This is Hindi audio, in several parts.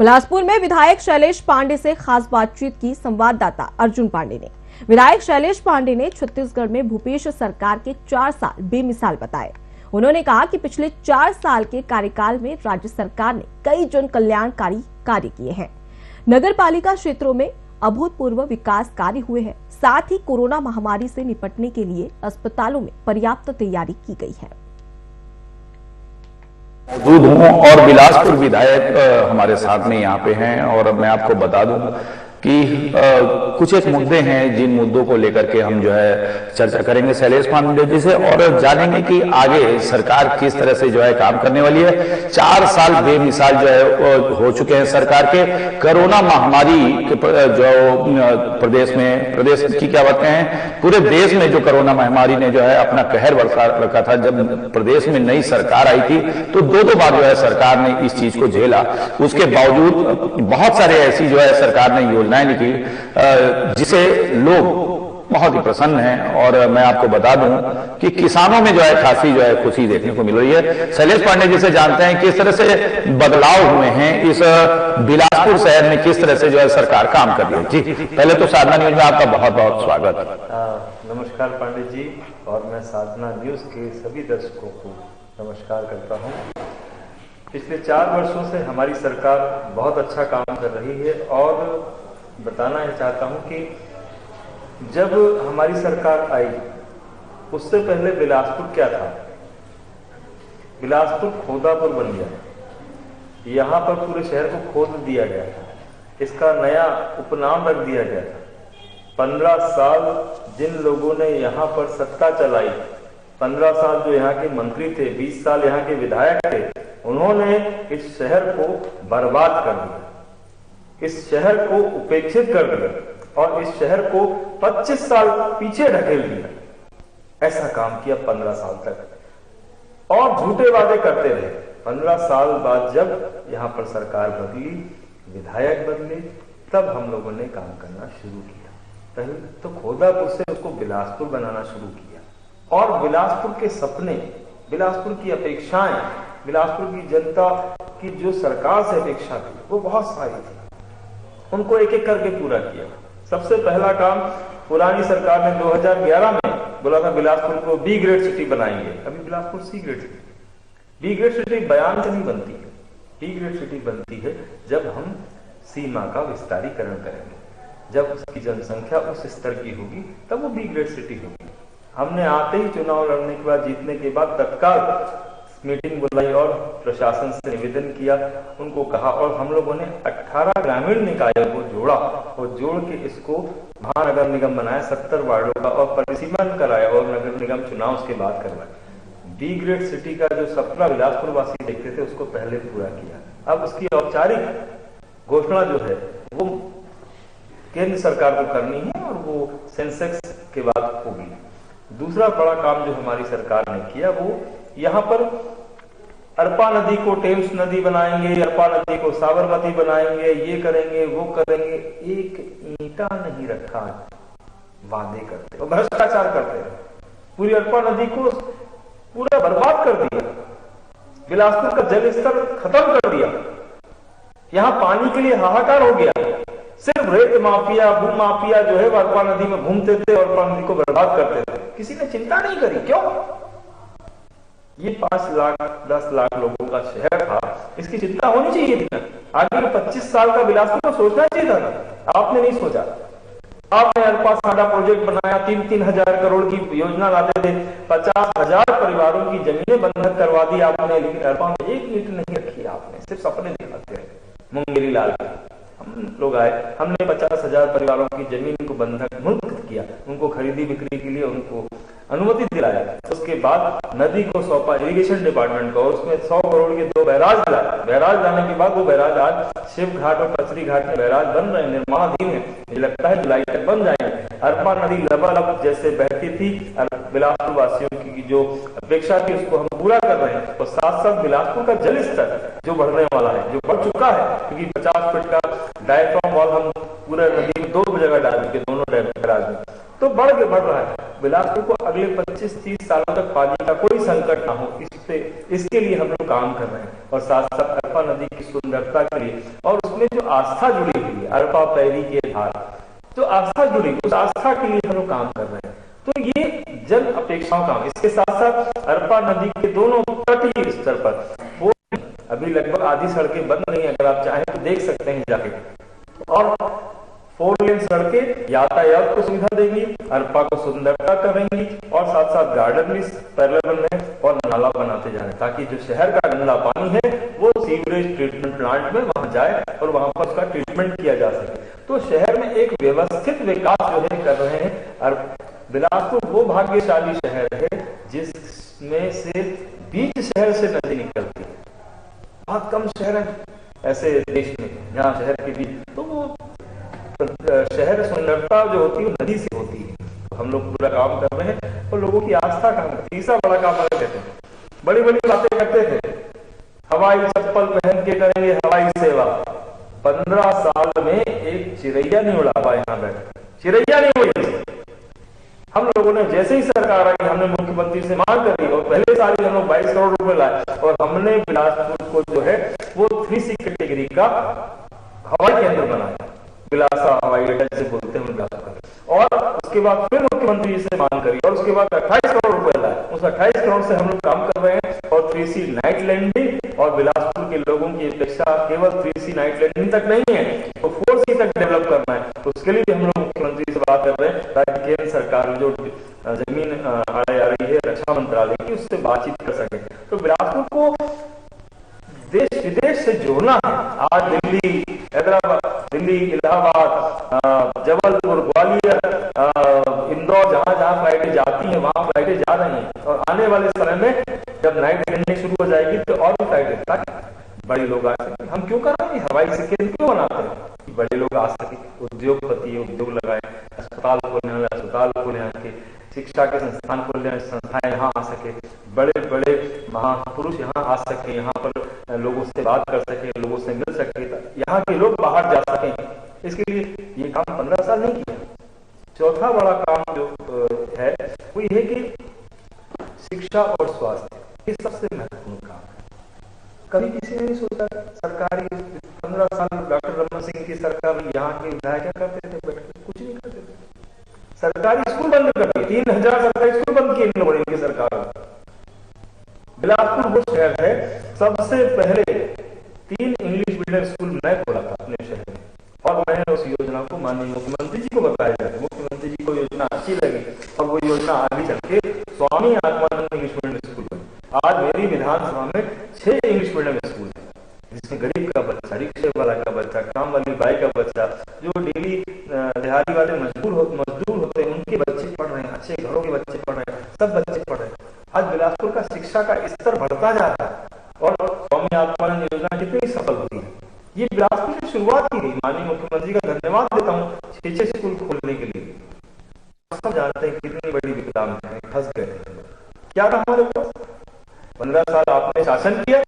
बिलासपुर में विधायक शैलेश पांडे से खास बातचीत की संवाददाता अर्जुन पांडे ने। विधायक शैलेश पांडे ने छत्तीसगढ़ में भूपेश सरकार के 4 साल बेमिसाल बताए। उन्होंने कहा कि पिछले 4 साल के कार्यकाल में राज्य सरकार ने कई जन कल्याणकारी कार्य किए हैं। नगर पालिका क्षेत्रों में अभूतपूर्व विकास कार्य हुए हैं। साथ ही कोरोना महामारी से निपटने के लिए अस्पतालों में पर्याप्त तैयारी की गई है। मौजूद हूँ और बिलासपुर विधायक हमारे साथ में यहाँ पे हैं और मैं आपको बता दूं कि कुछ एक मुद्दे हैं जिन मुद्दों को लेकर के हम जो है चर्चा करेंगे शैलेश पांडे जी से और जानेंगे कि आगे सरकार किस तरह से जो है काम करने वाली है। 4 साल बेमिसाल जो है हो चुके हैं सरकार के। कोरोना महामारी के जो प्रदेश की क्या बातें हैं, पूरे देश में जो कोरोना महामारी ने जो है अपना कहर बरसा रखा था। जब प्रदेश में नई सरकार आई थी तो दो बार जो है सरकार ने इस चीज को झेला। उसके बावजूद बहुत सारे ऐसी जो है सरकार ने योजनाएं निकली जिसे लोग बहुत ही प्रसन्न हैं और मैं आपको बता दूं कि किसानों में जो है खासी जो है खुशी देखने को मिल रही है। शैलेश पांडे जी से जानते हैं किस तरह से बदलाव हुए हैं इस बिलासपुर शहर में, किस तरह से जो है सरकार काम कर रही है। जी पहले तो साधना न्यूज में आपका बहुत बहुत स्वागत। नमस्कार पांडे जी, और मैं साधना न्यूज के सभी दर्शकों को नमस्कार करता हूं। पिछले 4 वर्षों से हमारी सरकार बहुत अच्छा काम कर रही है और बताना चाहता हूं कि जब हमारी सरकार आई उससे पहले बिलासपुर क्या था। बिलासपुर खोदापुर बन गया, यहाँ पर पूरे शहर को खोद दिया गया था, इसका नया उपनाम रख दिया गया था। 15 साल जिन लोगों ने यहाँ पर सत्ता चलाई, 15 साल जो यहाँ के मंत्री थे, 20 साल यहाँ के विधायक थे, उन्होंने इस शहर को बर्बाद कर दिया, इस शहर को उपेक्षित कर दिया और इस शहर को 25 साल पीछे ढकेल दिया। ऐसा काम किया 15 साल तक और झूठे वादे करते रहे। 15 साल बाद जब यहाँ पर सरकार बदली, विधायक बदले, तब हम लोगों ने काम करना शुरू किया। पहले तो खोदापुर से उसको बिलासपुर बनाना शुरू किया और बिलासपुर के सपने, बिलासपुर की अपेक्षाएं, बिलासपुर की जनता की जो सरकार से अपेक्षा थी वो बहुत सारी थी, उनको एक एक करके पूरा किया। सबसे पहला काम पुरानी सरकार ने 2011 में बोला था बिलासपुर को बी ग्रेड सिटी बनाएंगे। अभी Bilaspur C grade city. B grade city बयान से नहीं बनती है, बी ग्रेड सिटी बनती है जब हम सीमा का विस्तारीकरण करेंगे, जब उसकी जनसंख्या उस स्तर की होगी तब वो बी ग्रेड सिटी होगी। हमने आते ही चुनाव लड़ने के बाद, जीतने के बाद तत्काल मीटिंग बुलाई और प्रशासन से निवेदन किया, उनको कहा और हम लोगों ने 18 ग्रामीण निकायों को जोड़ा और जोड़ के इसको महानगर निगम बनाया 70 वार्डों का और परिसीमन कराया और नगर निगम चुनाव उसके बाद करवाया। बी ग्रेड सिटी का जो सपना बिलासपुर वासी देखते थे उसको पहले पूरा किया। अब उसकी औपचारिक घोषणा जो है वो केंद्र सरकार को करनी है और वो सेंसेक्स के बाद होगी। दूसरा बड़ा काम जो हमारी सरकार ने किया वो यहाँ पर अरपा नदी को टेम्स नदी बनाएंगे, अरपा नदी को साबरमती बनाएंगे, ये करेंगे वो करेंगे, एक ईंटा नहीं रखा। वादे करते और भ्रष्टाचार करते हैं, पूरी अरपा नदी को पूरा बर्बाद कर दिया, बिलासपुर का जल स्तर खत्म कर दिया, यहाँ पानी के लिए हाहाकार हो गया। सिर्फ रेत माफिया, भू माफिया जो है वो अरपा नदी में घूमते थे और अरपा नदी को बर्बाद करते थे। किसी ने चिंता नहीं करी। क्यों? ये 5 लाख 10 लाख लोगों का शहर था, इसकी चिंता होनी चाहिए थी। आगे 25 साल का बिलासपुर को सोचना चाहिए था, आपने नहीं सोचा। आपने अरपा साडा प्रोजेक्ट बनाया, 3-3 हजार करोड़ की योजना लाते थे, 50,000 परिवारों की जमीनें बंधक करवा दी आपने, लेकिन अरपा में एक ईंट नहीं रखी आपने, सिर्फ सपने दिखाते रहे। मुंगेरी लाल हम लोग आए, हमने 50,000 परिवारों की जमीन को बंधक मुक्त किया, उनको खरीदी बिक्री के लिए उनको अनुमति दिलाया। उसके बाद नदी को सौंपा इरिगेशन डिपार्टमेंट को, उसमें 100 करोड़ के 2 बैराज लाए। बैराज लाने के बाद वो बैराज आज शिव घाट और पचरी घाट में बैराज बन रहे हैं, निर्माणाधीन है। मुझे लगता है जुलाई तक बन जाएंगे। अरपा नदी लबालब जैसे बहती थी, बिलासपुर वासियों की जो अपेक्षा थी उसको हम पूरा कर रहे हैं और साथ साथ बिलासपुर का जल स्तर जो बढ़ने वाला है, जो बढ़ चुका है, क्योंकि 50 फीट का डायफ्राम वॉल हम पूरे नदी में 2 जगह डाल चुके, दोनों बैराज में, तो बढ़ रहा है। बिलासपुर को अगले 25-30 सालों तक पानी का कोई संकट ना हो, इस पे इसके लिए हम लोग काम कर रहे हैं, और साथ साथ अरपा नदी की सुंदरता के लिए, और उसमें जो आस्था जुड़ी हुई है, अरपा पैरी के धार, जो आस्था जुड़ी, उस आस्था के लिए हम लोग काम कर रहे हैं। तो ये जन अपेक्षाओं का, इसके साथ साथ अरपा नदी के दोनों तटीय स्तर पर वो अभी लगभग आधी सड़कें बंद नहीं है, अगर आप चाहें तो देख सकते हैं जाके, और 4 लेन सड़कें यातायात को सुविधा देंगी, अरपा को सुंदरता करेंगी, और साथ साथ गार्डन भी पैरेलल में और नाला बनाते जाए, ताकि जो शहर का गंदा पानी है वो सीवरेज ट्रीटमेंट प्लांट में वहां जाए और वहां पर उसका ट्रीटमेंट किया जा सके। तो शहर में एक व्यवस्थित विकास जो है कर रहे हैं। और बिलासपुर वो भाग्यशाली शहर है जिसमें से बीच शहर से नदी निकलती है। बहुत कम शहर है ऐसे देश में जहाँ शहर के बीच, तो वो शहर सुंदरता जो होती है वो नदी से होती है। तो हम लोग पूरा काम कर रहे हैं, और लोगों की आस्था का तीसरा बड़ा काम करते हैं, बड़ी बड़ी बातें करते थे, हवाई चप्पल पहन के करेंगे हवाई सेवा। 15 साल में एक चिड़ैया नहीं उड़ा पाया, यहाँ बैठ चिड़ैया नहीं उड़ी। हम लोगों ने जैसे ही सरकार आई, हमने मुख्यमंत्री से मांग करी, और पहले साल ही हम लोग 22 करोड़ रुपए लाए, और हमने बिलासपुर को जो है वो 3C कैटेगरी का हवाई केंद्र बनाया, बिलासा हवाई अड्डा से बोलते हैं बिलासपुर। और उसके बाद फिर मुख्यमंत्री से मांग करी, और उसके बाद 28 करोड़ रुपए लाए। उस 28 करोड़ से हम लोग काम कर रहे हैं, और 3C नाइट लैंडिंग, और बिलासपुर के लोगों की अपेक्षा केवल 3C नाइट लैंडिंग तक नहीं है, तो 4C तक डेवलप करना है। उसके लिए भी हम लोग मुख्यमंत्री से बात कर रहे हैं, ताकि केंद्र सरकार जो जमीन आ रही है रक्षा मंत्रालय की, उससे बातचीत कर सके। तो बिलासपुर को देश विदेश से जोड़ना है। आज दिल्ली, हैदराबाद, दिल्ली, इलाहाबाद, जबलपुर, ग्वालियर, इंदौर, जहां जहां फ्लाइटें जाती हैं वहां फ्लाइटें जा रही हैं, और आने वाले समय में जब नाइट लैंडिंग शुरू हो जाएगी तो और भी फ्लाइटें, ताकि बड़े लोग आ सके। हम क्यों कर रहे हैं हवाई से केंद्र क्यों बनाते हैं कि बड़े लोग आ सके, उद्योगपति उद्योग लगाए, अस्पताल खोलने वाले अस्पताल खोले आके, शिक्षा के संस्थान खोलने वाले संस्थाएं यहाँ आ सके, बड़े बड़े महापुरुष यहाँ आ सके, यहाँ पर लोगों से बात कर सके, लोगों से मिल सके, यहाँ के लोग बाहर जा सकें। इसके लिए ये काम 15 साल नहीं किया। चौथा बड़ा काम जो है वो ये है कि शिक्षा और स्वास्थ्य, ये सबसे महत्वपूर्ण काम है। कभी किसी ने नहीं सोचा, सरकारी 15 साल डॉक्टर रमन सिंह की सरकार, यहाँ के विधायक क्या करते थे, बैठ के कुछ नहीं करते थे। सरकारी स्कूल बंद कर दिए, 3000 सरकारी स्कूल बंद किए इन लोगों ने सरकार। बिलासपुर वो शहर है सबसे पहले 3 इंग्लिश मीडियम स्कूल मैं खोला था अपने शहर में, और मैंने उस योजना को माननीय मुख्यमंत्री जी को बताया जाए। मुख्यमंत्री जी को योजना अच्छी लगी, और वो योजना आगे चल के Swami Atmanand English medium school बनी। आज मेरी विधानसभा में 6 इंग्लिश मीडियम स्कूल है, जिसमें गरीब का बच्चा, रिक्शे वाला का बच्चा, काम वाली बाई का बच्चा, जो डेली दिहाड़ी वाले मजदूर होते हैं, उनके बच्चे पढ़ रहे हैं, अच्छे घरों के बच्चे पढ़ रहे हैं, सब बच्चे पढ़ रहे हैं। आज बिलासपुर का शिक्षा का स्तर बढ़ता जा रहा है, और स्वामी आत्मानंद योजना कितनी सफल होती है। ये बिलासपुर की शुरुआत की गई, माननीय मुख्यमंत्री का धन्यवाद देता हूँ 6 स्कूल खोलने के लिए। सब जानते हैं कितनी बड़ी विपदा में फंस गए थे। क्या था हमारे पास? 15 साल आपने शासन किया,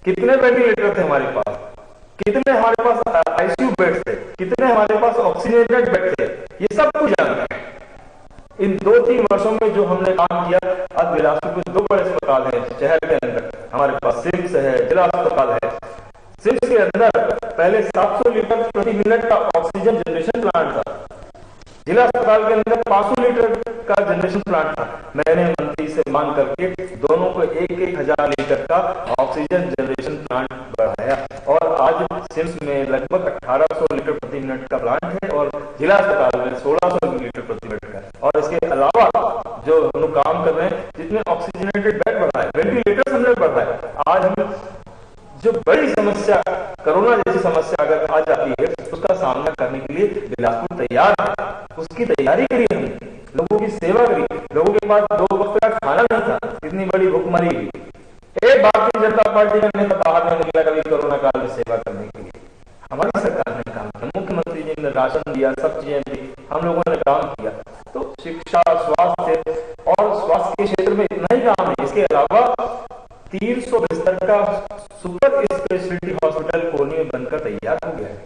कितने वेंटिलेटर थे हमारे पास, कितने हमारे पास आईसीयू बेड थे, कितने हमारे पास ऑक्सीजनेटेड बेड थे, ये सब कुछ जानते हैं। इन 2-3 वर्षों में जो हमने काम किया, आज बिलासपुर में 2 बड़े अस्पताल हैं शहर के अंदर। हमारे पास सिम्स है, जिला अस्पताल है। सिम्स के अंदर पहले 700 लीटर प्रति मिनट का ऑक्सीजन जनरेशन प्लांट था, जिला अस्पताल के अंदर 500 लीटर का जनरेशन प्लांट था। मैंने मंत्री से मांग करके दोनों को 1-1 हजार लीटर का ऑक्सीजन जनरेशन प्लांट बढ़ाया, और आज सिम्स में लगभग 1800 लीटर प्रति मिनट का प्लांट है, और जिला अस्पताल में 1600 लीटर प्रति मिनट का। और इसके अलावा जो हम लोग काम कर रहे हैं, जितने ऑक्सीजनेटेड बेड बढ़ा है, वेंटिलेटर्स हमने बढ़ाया। आज हम जो बड़ी समस्या, कोरोना जैसी समस्या अगर आ जाती है, उसका सामना करने के लिए बिलासपुर तैयार है। उसकी तैयारी करी हमने, लोगों की सेवा करी। लोगों के पास 2 वक्त का खाना नहीं था, इतनी बड़ी भूखमरी हुई। एक भारतीय जनता पार्टी का नेता बाहर में निकला कभी कोरोना काल में सेवा करने के लिए। हमारी सरकार ने काम किया, मुख्यमंत्री जी ने राशन दिया, सब चीजें दी, हम लोगों ने काम किया। तो शिक्षा, स्वास्थ्य, और स्वास्थ्य के क्षेत्र में इतना ही काम है। इसके अलावा 300 बिस्तर का सुपर स्पेशलिटी हॉस्पिटल कोनी में बनकर तैयार हो गया है,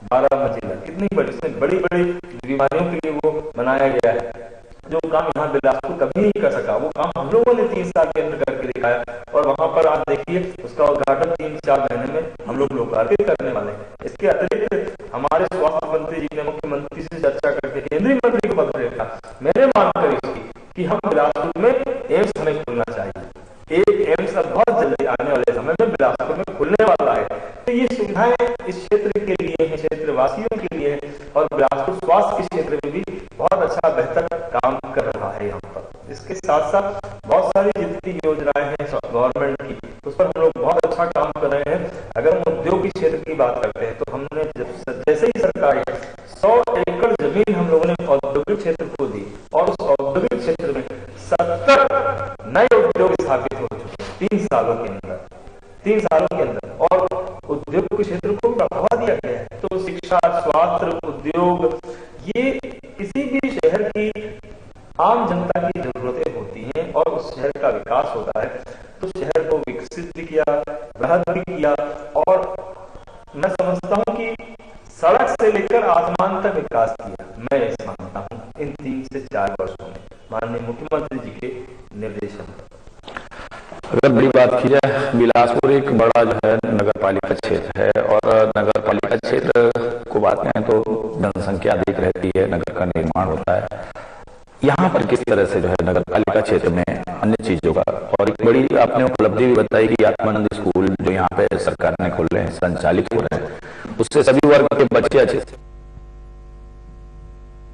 12 मंजिला। कितनी बड़ी, इसमें बड़ी बड़ी बीमारियों के लिए वो बनाया गया है, जो काम यहाँ बिलासपुर कभी नहीं कर सका। वो काम हम लोगों ने 3 साल के अंदर करके दिखाया। दिखाया और वहां पर आप देखिए उसका उद्घाटन 3-4 महीने में हम लोग लोकार्पित करने वाले हैं। इसके अतिरिक्त हमारे स्वास्थ्य मंत्री जी ने मुख्यमंत्री से चर्चा करके केंद्रीय मंत्री को पत्र लिखा, मैंने मांग करी इसकी कि हम बिलासपुर में एम्स हमें खुलना चाहिए। एक एम्स अब बहुत जल्दी आने वाले समय में बिलासपुर में खुलने वाला है। तो ये सुविधाएं इस क्षेत्र के लिए है, क्षेत्रवासियों के लिए है और बिलासपुर स्वास्थ्य के क्षेत्र में भी बहुत अच्छा बेहतर काम कर रहा है यहाँ पर। इसके साथ साथ बहुत सारी जितनी योजनाएं हैं गवर्नमेंट की, उस पर हम लोग बहुत अच्छा काम कर रहे हैं। अगर हम उद्योग की क्षेत्र की बात करते हैं तो हमने जैसे ही सरकार 100 एकड़ जमीन हम लोगों ने औद्योगिक क्षेत्र को दी और उस औद्योगिक क्षेत्र में 70 नए उद्योग स्थापित हो चुके हैं 3 सालों के अंदर और उद्योग के क्षेत्र को बढ़ावा दिया गया है। तो शिक्षा, स्वास्थ्य, उद्योग, ये किसी भी शहर की आम जनता की जरूरतें होती हैं और उस शहर का विकास होता है। तो शहर को विकसित भी किया, बृहद भी किया और मैं समझता हूं कि सड़क से लेकर आसमान तक विकास किया। मैं ऐसा मानता हूं इन 3 से 4 वर्षों में माननीय मुख्यमंत्री जी के निर्देशन पर। अगर बड़ी बात की जाए, बिलासपुर एक बड़ा जो है नगर पालिका क्षेत्र है और नगर पालिका क्षेत्र को बात करें तो जनसंख्या अधिक रहती है, नगर का निर्माण होता है। यहाँ पर किस तरह से जो है नगर पालिका क्षेत्र में अन्य चीजों का, और एक बड़ी आपने उपलब्धि भी बताई कि आत्मानंद स्कूल जो यहाँ पे सरकार ने खोले हैं, संचालित हो रहे हैं, उससे सभी वर्ग के बच्चे अच्छे